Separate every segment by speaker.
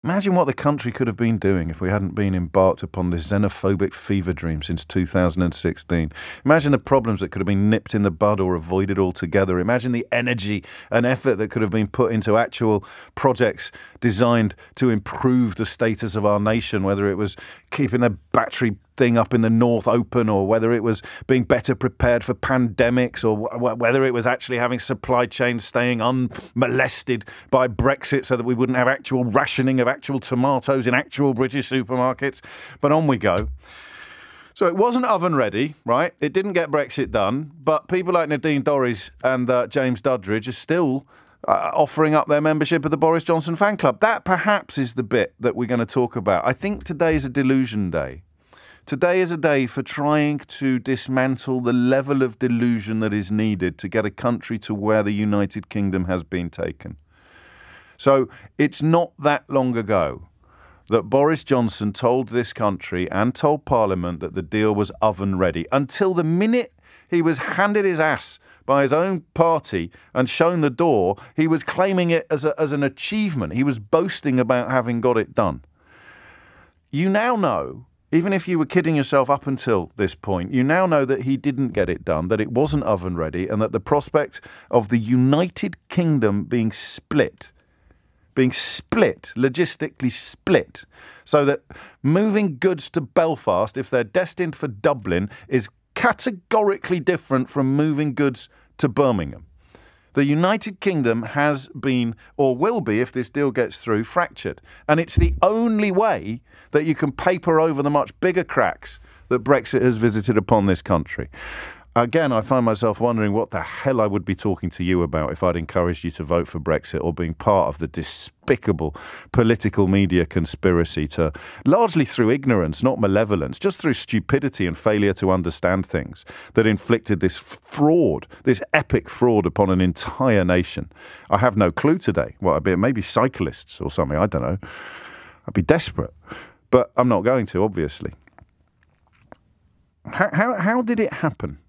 Speaker 1: Imagine what the country could have been doing if we hadn't been embarked upon this xenophobic fever dream since 2016. Imagine the problems that could have been nipped in the bud or avoided altogether. Imagine the energy and effort that could have been put into actual projects designed to improve the status of our nation, whether it was keeping the battery thing up in the north open, or whether it was being better prepared for pandemics, or whether it was actually having supply chains staying unmolested by Brexit so that we wouldn't have actual rationing of actual tomatoes in actual British supermarkets. But on we go. So it wasn't oven ready, right? It didn't get Brexit done, but people like Nadine Dorries and James Duddridge are still offering up their membership of the Boris Johnson fan club. That perhaps is the bit that we're going to talk about. I think today is a delusion day. Today is a day for trying to dismantle the level of delusion that is needed to get a country to where the United Kingdom has been taken. So it's not that long ago that Boris Johnson told this country and told Parliament that the deal was oven ready, until the minute he was handed his ass by his own party and shown the door, he was claiming it as an achievement. He was boasting about having got it done. You now know, even if you were kidding yourself up until this point, you now know that he didn't get it done, that it wasn't oven ready, and that the prospect of the United Kingdom being split, logistically split, so that moving goods to Belfast, if they're destined for Dublin, is categorically different from moving goods to Birmingham. The United Kingdom has been, or will be if this deal gets through, fractured. And it's the only way that you can paper over the much bigger cracks that Brexit has visited upon this country. Again, I find myself wondering what the hell I would be talking to you about if I'd encouraged you to vote for Brexit, or being part of the despicable political media conspiracy to, largely through ignorance, not malevolence, just through stupidity and failure to understand things, that inflicted this fraud, this epic fraud upon an entire nation. I have no clue today. Well, maybe cyclists or something, I don't know. I'd be desperate. But I'm not going to, obviously. How did it happen?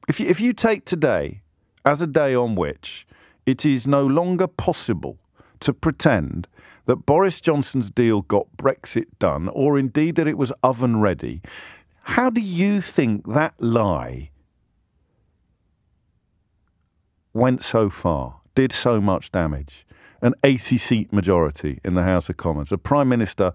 Speaker 1: If you take today as a day on which it is no longer possible to pretend that Boris Johnson's deal got Brexit done, or indeed that it was oven ready, how do you think that lie went so far, did so much damage? An 80-seat majority in the House of Commons, a Prime Minister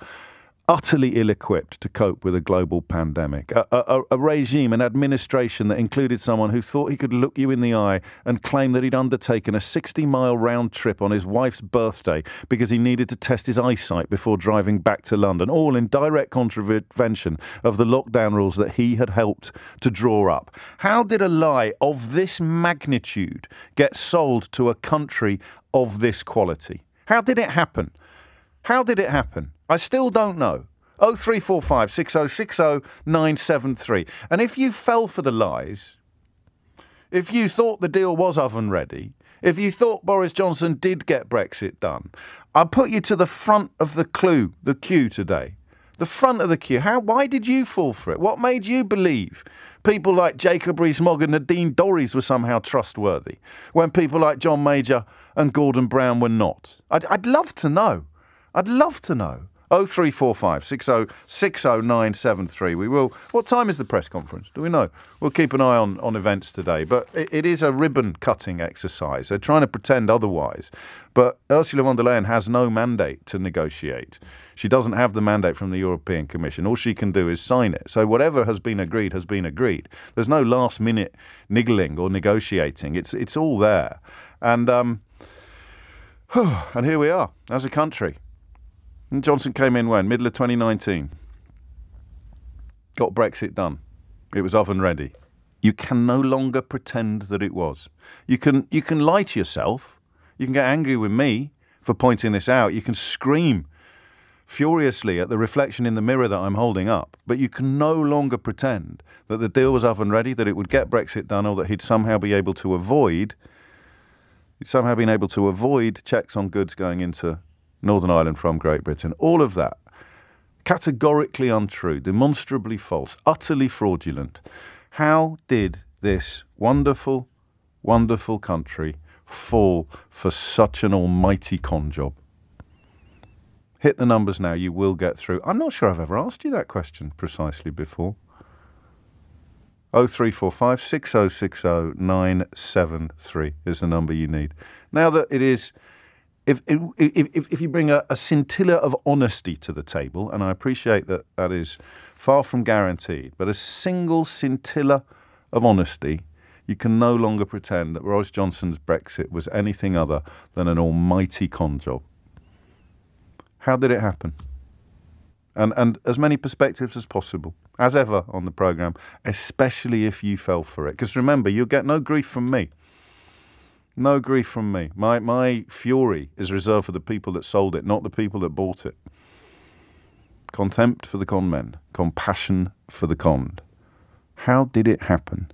Speaker 1: utterly ill-equipped to cope with a global pandemic, a regime, an administration that included someone who thought he could look you in the eye and claim that he'd undertaken a 60-mile round trip on his wife's birthday because he needed to test his eyesight before driving back to London, all in direct contravention of the lockdown rules that he had helped to draw up. How did a lie of this magnitude get sold to a country of this quality? How did it happen? How did it happen? I still don't know. 0345 6060 973. And if you fell for the lies, if you thought the deal was oven ready, if you thought Boris Johnson did get Brexit done, I'll put you to the front of the queue today. The front of the queue. Why did you fall for it? What made you believe people like Jacob Rees-Mogg and Nadine Dorries were somehow trustworthy when people like John Major and Gordon Brown were not? I'd love to know. I'd love to know. 0345 6060 973. We will. What time is the press conference? Do we know? We'll keep an eye on events today. But it is a ribbon-cutting exercise. They're trying to pretend otherwise. But Ursula von der Leyen has no mandate to negotiate. She doesn't have the mandate from the European Commission. All she can do is sign it. So whatever has been agreed has been agreed. There's no last-minute niggling or negotiating. It's all there. And here we are as a country. And Johnson came in when? Middle of 2019. Got Brexit done. It was oven ready. You can no longer pretend that it was. You can lie to yourself. You can get angry with me for pointing this out. You can scream furiously at the reflection in the mirror that I'm holding up. But you can no longer pretend that the deal was oven ready, that it would get Brexit done, or that he'd somehow be able to avoid checks on goods going into Northern Ireland from Great Britain. All of that, categorically untrue, demonstrably false, utterly fraudulent. How did this wonderful, wonderful country fall for such an almighty con job? Hit the numbers now. You will get through. I'm not sure I've ever asked you that question precisely before. 0345 6060 973 is the number you need. Now that it is, if you bring a scintilla of honesty to the table, and I appreciate that that is far from guaranteed, but a single scintilla of honesty, you can no longer pretend that Boris Johnson's Brexit was anything other than an almighty con job. How did it happen? And as many perspectives as possible, as ever on the programme, especially if you fell for it. Because remember, you'll get no grief from me. No grief from me. My fury is reserved for the people that sold it, not the people that bought it. Contempt for the con men, compassion for the conned. How did it happen?